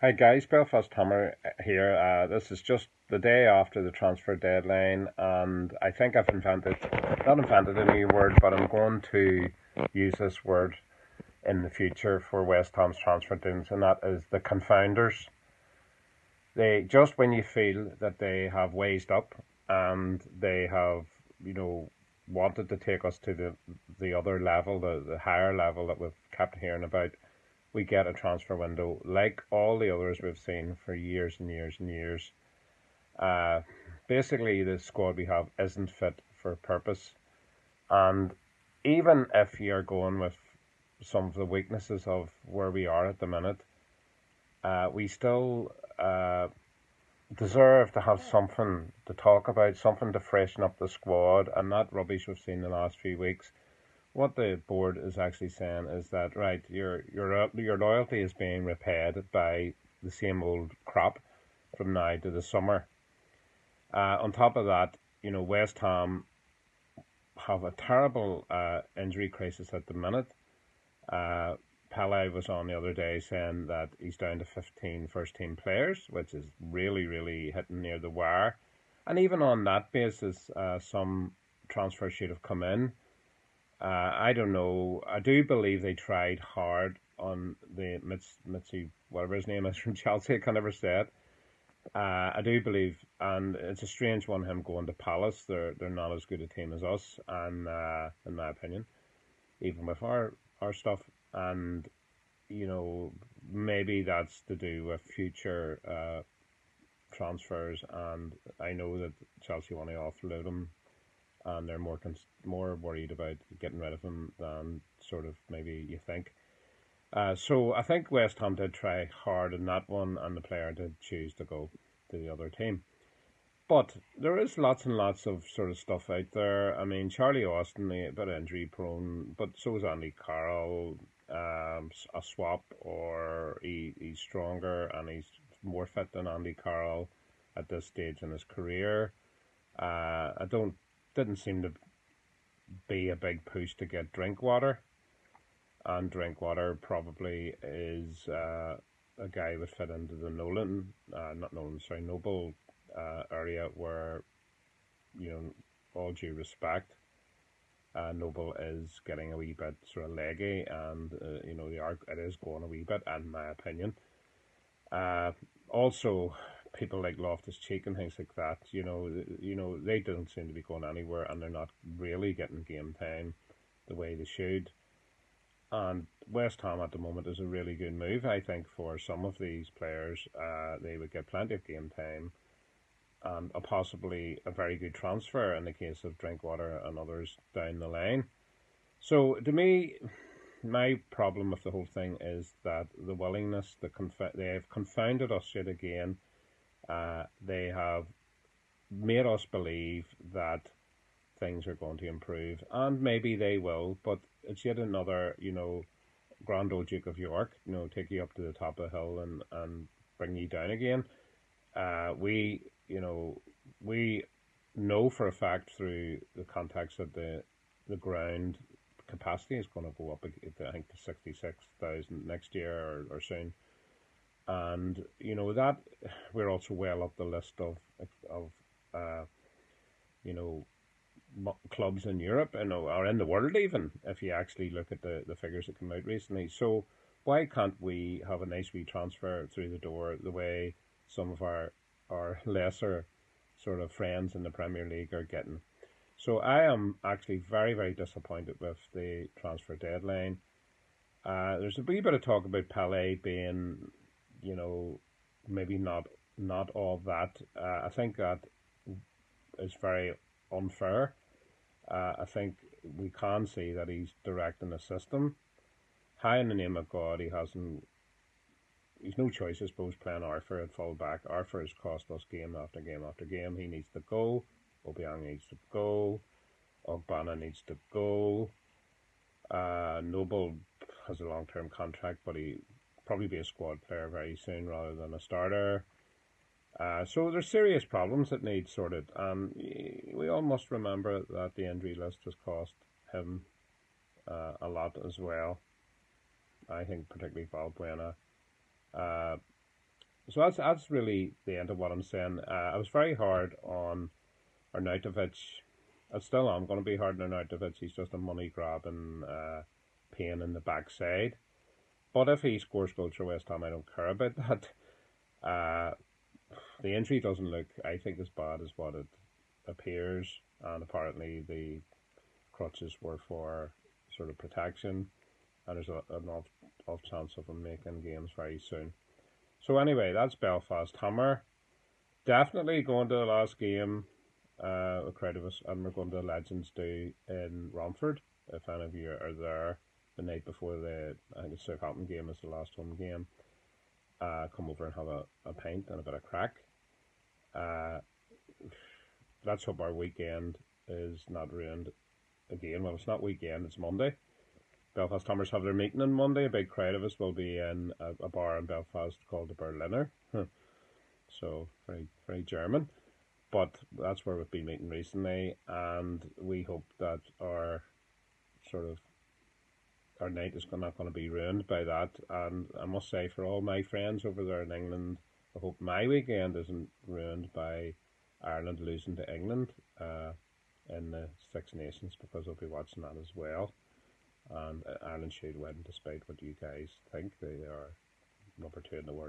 Hi guys, Belfast Hammer here. This is just the day after the transfer deadline, and I think I've not invented a new word, but I'm going to use this word in the future for West Ham's transfer deals, and that is the confounders. They just when you feel that they have raised up and they have, wanted to take us to the other level, the higher level that we've kept hearing about, we get a transfer window like all the others we've seen for years and years and years. Uh, Basically, the squad we have isn't fit for purpose. And even if you're going with some of the weaknesses of where we are at the minute, we still deserve to have something to talk about, something to freshen up the squad, and that rubbish we've seen the last few weeks. What the board is actually saying is that right, your loyalty is being repaid by the same old crap from now to the summer. On top of that, West Ham have a terrible injury crisis at the minute. Pele was on the other day saying that he's down to 15 first team players, which is really, really hitting near the wire. And even on that basis, some transfers should have come in. I don't know. I do believe they tried hard on the Mitzi, whatever his name is from Chelsea. I can never say it. I do believe, and it's a strange one, him going to Palace. They're not as good a team as us, and in my opinion, even with our stuff, and maybe that's to do with future transfers. And I know that Chelsea want to offload him, and they're more worried about getting rid of him than sort of maybe you think. So I think West Ham did try hard in that one, and the player did choose to go to the other team. But there is lots and lots of sort of stuff out there. I mean, Charlie Austin, a bit injury prone, but so is Andy Carroll. A swap, or he's stronger and he's more fit than Andy Carroll at this stage in his career. I don't didn't seem to be a big push to get Drinkwater, and Drinkwater probably is a guy who would fit into the Noble area where, all due respect, Noble is getting a wee bit sort of leggy, and it is going a wee bit, in my opinion. Also, people like Loftus Cheek and things like that, they don't seem to be going anywhere, and they're not really getting game time the way they should. And West Ham at the moment is a really good move, I think, for some of these players. They would get plenty of game time, and possibly a very good transfer in the case of Drinkwater and others down the line. So to me, my problem with the whole thing is that the willingness, they have confounded us yet again. They have made us believe that things are going to improve, and maybe they will, but it's yet another, Grand Old Duke of York, take you up to the top of the hill and bring you down again. We know for a fact through the context that the ground capacity is going to go up, I think, to 66,000 next year or soon. And that we're also well up the list of uh, you know clubs in Europe, or in the world even, if you actually look at the figures that come out recently. So why can't we have a nice wee transfer through the door the way some of our lesser sort of friends in the Premier League are getting? So I am actually very, very disappointed with the transfer deadline. There's a wee bit of talk about Pele being, maybe not all that. I think that is very unfair. I think we can see that he's directing the system. High in the name of God, he's no choice, I suppose, playing Arthur at full back. Arthur has cost us game after game after game. He needs to go. Obiang needs to go. Ogbonna needs to go. Noble has a long-term contract, but he probably be a squad player very soon rather than a starter. So there's serious problems that need sorted, and we all must remember that the injury list has cost him a lot as well. I think particularly Valbuena. So that's really the end of what I'm saying. I was very hard on Arnautovic. I still am going to be hard on Arnautovic. He's just a money grabbing pain in the backside. But if he scores goals for West Ham, I don't care about that. Uh, the injury doesn't look, I think, as bad as what it appears, and apparently the crutches were for sort of protection, and there's an off chance of him making games very soon. So anyway, that's Belfast Hammer. Definitely going to the last game, a crowd of us, and we're going to Legends Do in Romford. If any of you are there the night before I think the Southampton game is the last home game, come over and have a pint and a bit of crack. Uh, let's hope our weekend is not ruined again. Well, it's not weekend, it's Monday. Belfast Hammers have their meeting on Monday. A big crowd of us will be in a bar in Belfast called the Berliner. So, very, very German. But that's where we've been meeting recently, and we hope that sort of our night is not going to be ruined by that. And I must say, for all my friends over there in England, I hope my weekend isn't ruined by Ireland losing to England in the Six Nations, because I'll be watching that as well. And Ireland should win, despite what you guys think. They are number 2 in the world.